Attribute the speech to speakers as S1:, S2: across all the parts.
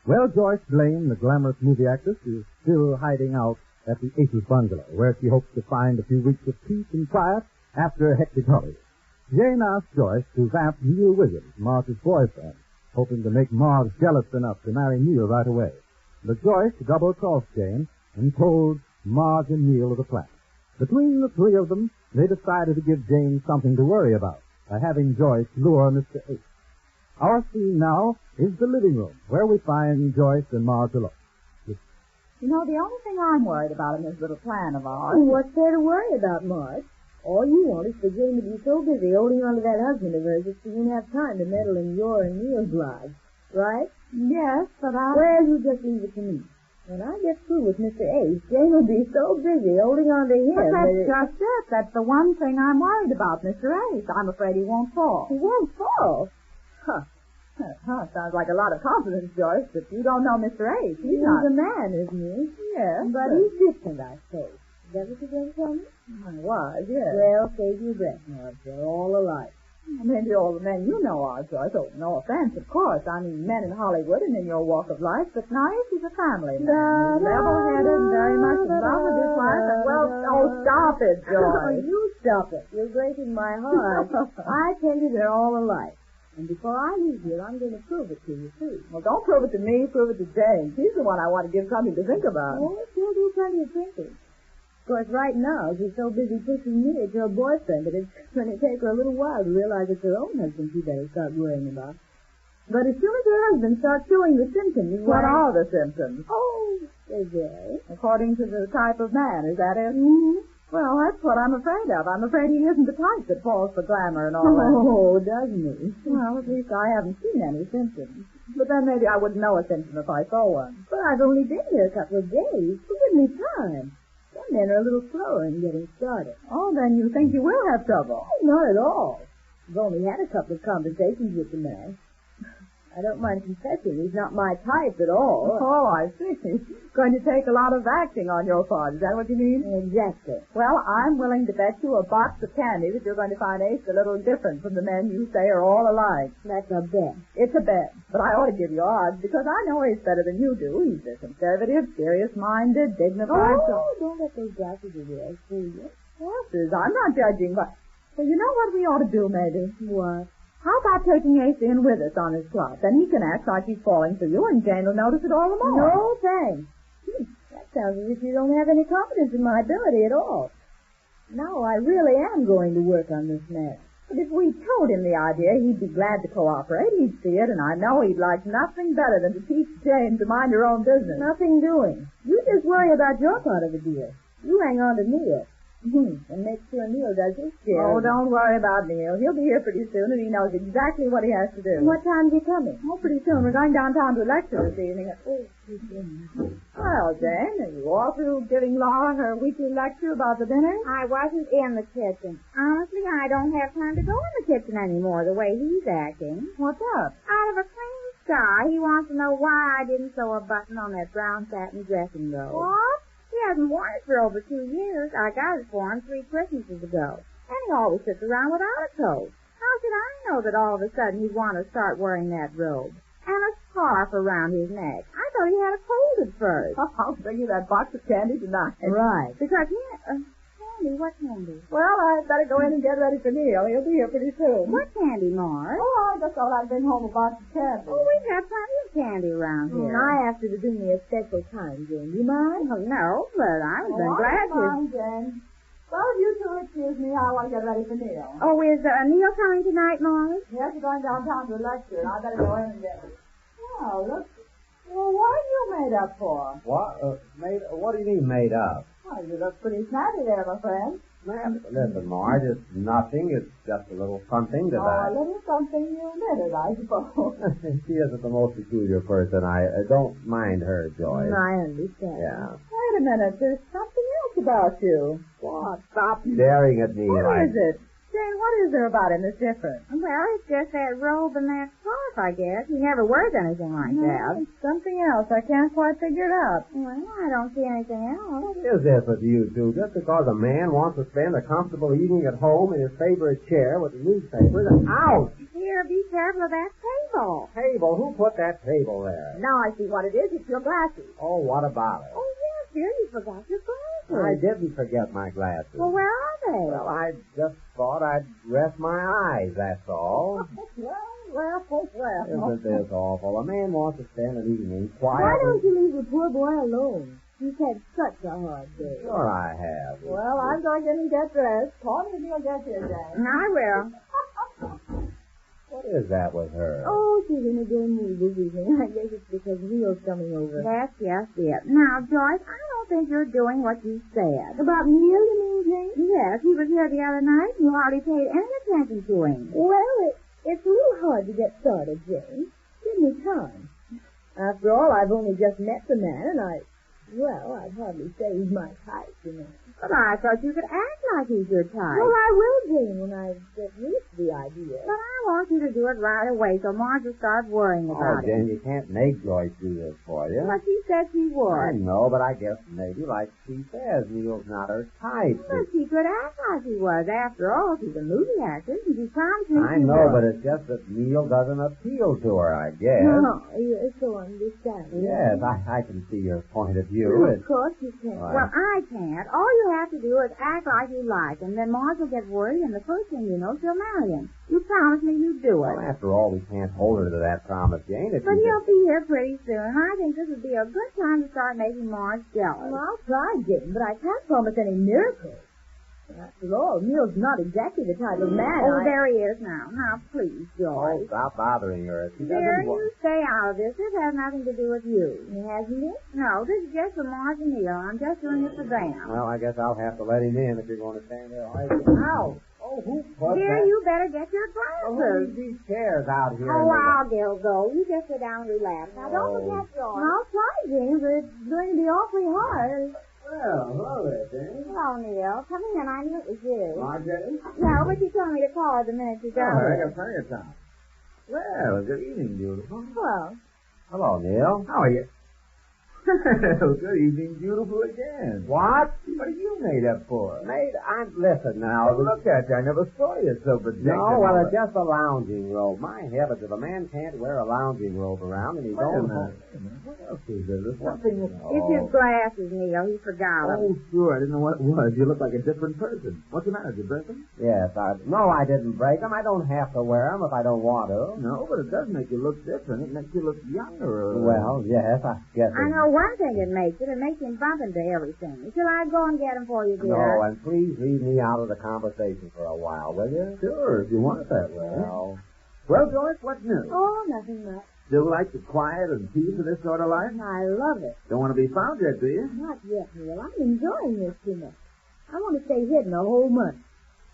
S1: Well, Joyce Blaine, the glamorous movie actress, is still hiding out at the Aces bungalow, where she hopes to find a few weeks of peace and quiet after a hectic holiday. Jane asks Joyce to vamp Neil Williams, Marge's boyfriend, hoping to make Marge jealous enough to marry Neil right away. But Joyce double-crossed Jane and told Marge and Neil of the plan. Between the three of them, they decided to give Jane something to worry about by having Joyce lure Mr. H. Our scene now is the living room, where we find Joyce and Marge alone.
S2: You know, the only thing I'm worried about in this little plan of ours...
S3: What's there to worry about, Marge? All you want is for Jane to be so busy holding on to that husband of hers that she won't have time to meddle in your and Neil's lives. Right?
S2: Yes, but
S3: Well, you just leave it to me. When I get through with Mr. Ace, Jane will be so busy holding on to him
S2: But that's just it. That's the one thing I'm worried about, Mr. Ace. I'm afraid he won't fall.
S3: He won't fall?
S2: Huh. Sounds like a lot of confidence, Joyce, but you don't know Mr. Ace. He's
S3: a man, isn't he?
S2: Yes.
S3: But he's different, I suppose. Is that what you're going to tell me?
S2: I was, yes.
S3: Well, save your breath, Marge. They're all alike.
S2: Maybe all the men you know are, Joyce. Oh, no offense, of course. I mean, men in Hollywood and in your walk of life. But nice, he's a family man. He's level-headed and very much in love with his wife. And, well, stop it, Joyce.
S3: You stop it. You're breaking my heart. I tell you, they're all alike. And before I leave here, I'm going to prove it to you, too.
S2: Well, don't prove it to me. Prove it to Jane. She's the one I want to give something to think about.
S3: Oh, she'll do plenty of thinking. Of course, right now, she's so busy pushing me at your boyfriend that it's going to take her a little while to realize it's her own husband she better start worrying about. But as soon as her husband starts showing the symptoms...
S2: What are the symptoms?
S3: Oh, they vary.
S2: According to the type of man, is that it?
S3: Mm-hmm.
S2: Well, that's what I'm afraid of. I'm afraid he isn't the type that falls for glamour and all that.
S3: Oh, doesn't he?
S2: Well, at least I haven't seen any symptoms. But then maybe I wouldn't know a symptom if I saw one.
S3: But I've only been here a couple of days. Give me time. Some men are a little slower in getting started.
S2: Oh, then you think you will have trouble?
S3: Oh, not at all. I've only had a couple of conversations with the man. I don't mind confessing, he's not my type at all.
S2: Oh, I see. It's going to take a lot of acting on your part. Is that what you mean?
S3: Exactly.
S2: Well, I'm willing to bet you a box of candy that you're going to find Ace a little different from the men you say are all alike.
S3: That's a bet.
S2: It's a bet. But I ought to give you odds because I know Ace better than you do. He's a conservative, serious-minded, dignified...
S3: Oh, don't let those glasses of yours fool you.
S2: Glasses? I'm not judging, but... Well, you know what we ought to do, maybe?
S3: What?
S2: How about taking Ace in with us on his club? Then he can act like he's falling for you, and Jane will notice it all the more.
S3: No, thanks. That sounds as if you don't have any confidence in my ability at all. No, I really am going to work on this man.
S2: But if we told him the idea, he'd be glad to cooperate. He'd see it, and I know he'd like nothing better than to teach Jane to mind her own business.
S3: Nothing doing. You just worry about your part of the deal. You hang on to Neil. And make sure Neil does his share.
S2: Oh, don't worry about Neil. He'll be here pretty soon, and he knows exactly what he has to do.
S3: And what time's he coming?
S2: Oh, pretty soon. We're going downtown to a lecture this evening. Well, Jane, are you all through giving Laura her weekly lecture about the dinner?
S4: I wasn't in the kitchen. Honestly, I don't have time to go in the kitchen anymore the way he's acting.
S2: What's up?
S4: Out of a clean sky, he wants to know why I didn't sew a button on that brown satin dressing robe. What? He hasn't worn it for over 2 years. I got it for him 3 Christmases ago. And he always sits around without a coat. How should I know that all of a sudden he'd want to start wearing that robe? And a scarf around his neck. I thought he had a cold at first.
S2: I'll bring you that box of candy tonight.
S3: Right.
S4: Because candy? What candy?
S2: Well, I'd better go in and get ready for Neil. He'll be here pretty soon.
S4: What candy, Marge?
S2: Oh, I just thought I'd bring home a box of candy.
S4: Oh, we've got plenty of candy around here.
S3: And I asked her to do me a special time, Jane. You mind?
S4: Oh, no, but I would have been glad to.
S2: Mind, Jane. Well, you two excuse me. I want to get ready for Neil.
S4: Oh, is Neil coming tonight, Marge?
S2: Yes, we're going downtown to a lecture, and I better go in and get it. Oh, look. Well, what are you made up for?
S5: What? What do you mean made up?
S2: Oh, you look pretty snappy there, my friend.
S5: Listen, Marge, it's nothing. It's just a little something that
S2: a little something you knitted, I suppose.
S5: She isn't the most peculiar person. I don't mind her, Joyce.
S3: I understand.
S5: Yeah.
S2: Wait a minute. There's something else about you.
S5: What? Stop staring at me
S2: What
S5: like...
S2: is it? Jane, what is there about him that's different?
S4: Well, it's just that robe and that scarf, I guess. He never wears anything like that.
S2: It's something else. I can't quite figure it out.
S4: Well, I don't see anything else.
S5: What is this with you two? Just because a man wants to spend a comfortable evening at home in his favorite chair with the newspapers, out!
S4: Here, be careful of that table.
S5: Table? Who put that table there?
S2: Now I see what it is. It's your glasses.
S5: Oh, what about it?
S4: Oh, yes, dear, you forgot your
S5: I
S4: glasses.
S5: didn't forget my glasses.
S4: Well, where are they?
S5: Well, I just thought I'd rest my eyes, that's all. Isn't this awful? A man wants to spend an evening quiet.
S3: Why don't you leave the poor boy alone? He's had such a hard day.
S5: Sure I have.
S2: Well, I'm going to get dressed. Call me if you'll get here, Jane.
S4: I will.
S5: What is that with her?
S3: Oh, she's in a good mood this evening. I guess it's because Neil's coming over.
S4: That's just it. Now, Joyce, I don't think you're doing what you said.
S3: About Neil, you mean, Jane?
S4: Yes, he was here the other night, and you hardly paid any attention to him.
S3: Well, it's a little hard to get started, Jane. Give me time. After all, I've only just met the man, and I'd hardly say he's my type, you know.
S4: But I thought you could act like he's your type.
S3: Well, I will, Jane, when I get used to the idea.
S4: But I want you to do it right away so Marge will start worrying about it.
S5: Jane, you can't make Joyce do this for you.
S4: But she said she
S5: I
S4: would.
S5: know, but I guess maybe, like she says, Neil's not her type.
S4: But she could act like he was. After all, she's a movie actress, and she promised me
S5: I
S4: she
S5: know,
S4: would.
S5: but it's just that Neil doesn't appeal to her, I guess.
S3: No, you're so understanding.
S5: Yes, I can see your point of view.
S3: Of course you can.
S5: Right.
S4: Well, I can't. All you have to do is act like you like him. Then Marge will get worried, and the first thing you know, she'll marry him. You promised me you'd do it.
S5: Well, after all, we can't hold her to that promise, Jane. If
S4: But
S5: you
S4: he'll be here pretty soon, and I think this would be a good time to start making Marge jealous.
S3: Well, I'll try, Jane, but I can't promise any miracles. After all, Neil's not exactly the type of man
S4: Oh, there he is now. Now, please,
S5: Oh,
S4: Joyce.
S5: stop bothering her. She
S4: Dear,
S5: doesn't want...
S4: you stay out of this. This has nothing to do with you.
S3: He hasn't it?
S4: No, this is just for Marge and Neil. I'm just doing it for them.
S5: Well, I guess I'll have to let him in if you're going to stand there. Ow! Oh, who put
S4: Dear,
S5: that?
S4: you better get your
S5: Oh, who
S4: glasses.
S5: leaves these chairs out here?
S4: Oh, I'll go. You just sit down and relax. Now, don't
S5: Oh.
S4: forget, Joyce.
S3: I'll try, Jane, but it's going to be awfully hard.
S5: Well, hello there, Jane.
S4: Hello, Neil. Come in. I knew it was you.
S5: Marjorie?
S4: No, but you told me to call her the minute you got
S5: I
S4: here.
S5: got plenty of time. Well, good evening, beautiful.
S3: Well,
S5: Hello, Neil. How are you? Good evening, beautiful again. What? What are you made up for? Listen now.
S6: Look at you. I never saw you so protected.
S5: No, well, it's just a lounging robe. My heavens, if a man can't wear a lounging robe around and he's own home.
S6: What else is there? There's
S5: Something.
S4: It's his glasses, Neil. He forgot them.
S6: Oh, sure. I didn't know what it was. You look like a different person. What's the matter? Did you break them?
S5: Yes, No, I didn't break them. I don't have to wear them if I don't want to.
S6: No, but it does make you look different. It makes you look younger.
S5: Well, yes, I guess.
S4: I know one thing it makes it. It makes him bump into everything. Shall I go and get him for you, dear?
S5: No, and please leave me out of the conversation for a while, will you?
S6: Sure, if you want it that way.
S5: Well,
S6: Well, Joyce, what's new?
S3: oh, nothing much.
S6: Still like the quiet and peace of this sort of life?
S3: I love it.
S6: Don't want to be found yet, do you?
S3: Not yet, Neil. I'm enjoying this too much. I want to stay hidden a whole month.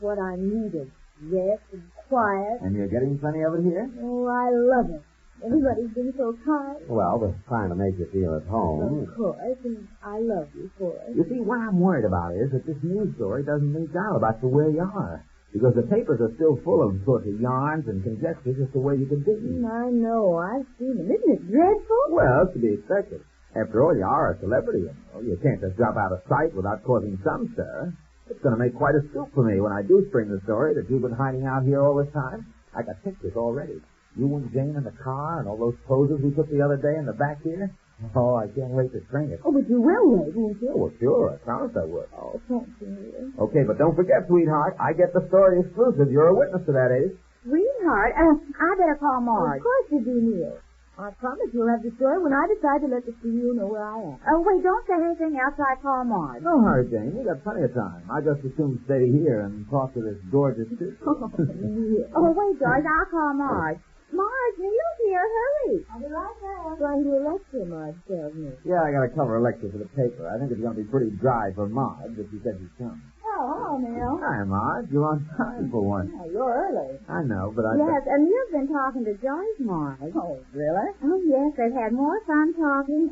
S3: What I need is rest and quiet.
S6: And you're getting plenty of it here?
S3: Oh, I love it. Everybody's been so kind.
S5: Well, we're trying to make you feel at home.
S3: Of course, and I love you for it.
S6: You see, what I'm worried about is that this news story doesn't leak out about the way you are. Because the papers are still full of sorts of yarns and conjectures as to where you could be.
S3: I know. I've seen them. Isn't it dreadful?
S6: Well, it's to be expected. After all, you are a celebrity, you know. You can't just drop out of sight without causing some stir. It's going to make quite a scoop for me when I do spring the story that you've been hiding out here all this time. I got pictures already. You and Jane in the car and all those poses we took the other day in the back here. Oh, I can't wait to string it.
S3: Oh, but you will wait, won't you?
S6: Oh, well, sure. I promised I would.
S3: Oh, thank you, Neil.
S6: Okay, but don't forget, sweetheart, I get the story exclusive. You're a witness to that, eh?
S4: Sweetheart, I better call
S3: Of
S4: Marge.
S3: course you do, Neil. I promise you'll have the story when I decide to let the studio know where I am.
S4: Oh, wait, don't say anything else till I call Marge.
S6: No hurry, Jane. We got plenty of time. I just as soon stay here and talk to this gorgeous sister.
S3: Neil.
S4: Oh, wait, George, I'll call Marge. Marge, Neil's here. Hurry.
S3: I'll be right there. Going to a lecture, Marge tells me.
S6: Yeah, I got to cover a lecture for the paper. I think it's going to be pretty dry for Marge, but she said she'd come.
S3: Oh, hello, Neil.
S6: Hi, Marge. You're on time for once.
S3: Oh, you're early.
S6: I know, but I...
S4: Yes, and Neil's been talking to Joyce, Marge.
S3: Oh, really?
S4: Oh, yes, they've had more fun talking.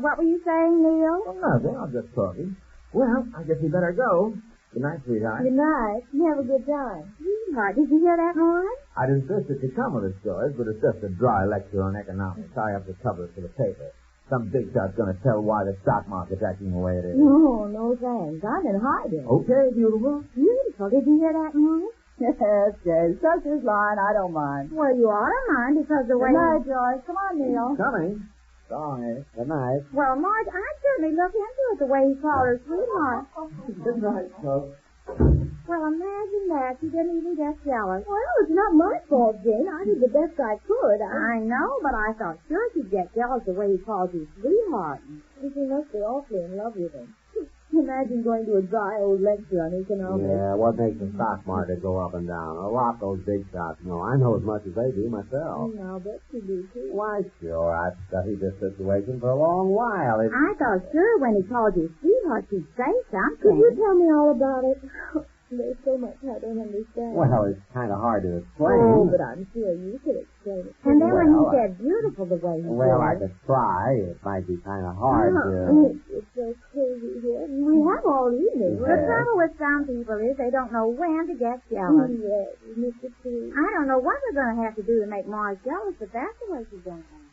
S4: What were you saying, Neil?
S6: Well, nothing. I'm just talking. Well, I guess we better go. Good night, sweetheart.
S3: Good night. You have a good time.
S4: Sweetheart, did you hear that, Maude?
S6: I'd insist that you come with us, Joyce, but it's just a dry lecture on economics. I have to cover it for the paper. Some big shot's going to tell why the stock market's acting the way it is.
S3: No thanks. I'm in hiding.
S6: Okay, beautiful.
S4: Beautiful. Did you hear that, Maude?
S2: Yes, Jay. Such is line. I don't mind.
S4: Well, you ought to mind because the way...
S2: Good night, Joyce. Come on, Neil.
S6: Coming. Sorry. Good night.
S4: Well, Marge, I'd certainly look into it the way he called her sweetheart.
S6: Good night, folks.
S4: Well, imagine that. She didn't even get jealous.
S3: Well, it's not my fault, Jane. I did the best I could.
S4: I know, but I thought sure she'd get jealous the way he called you sweetheart.
S3: She must be awfully in love with him. Imagine going to a dry old lecture on economics.
S5: Yeah, what makes the stock market go up and down? A lot those big shots know. I know as much as they do myself.
S3: I'll bet you do, too.
S5: Why, sure. I've studied this situation for a long while.
S4: I thought sure when he called you sweetheart she'd say something.
S3: Could you tell me all about it? There's so much I don't understand.
S5: Well, it's kind of hard to explain.
S3: Oh, but I'm sure you could explain it.
S4: And then when he said beautiful the way he
S5: Well, I
S4: said.
S5: could try. It might be kind of hard to...
S3: It's so crazy here. We have all evening.
S4: The trouble with some people is they don't know when to get jealous.
S3: Yes, Mr. T.
S4: I don't know what we're going to have to do to make Marge jealous, but that's the way she's going to act.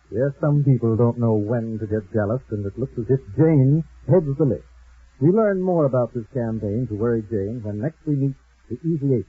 S1: Yes, some people don't know when to get jealous, and it looks as if Jane heads the list. We learn more about this campaign to worry Jane when next we meet the Easy 8.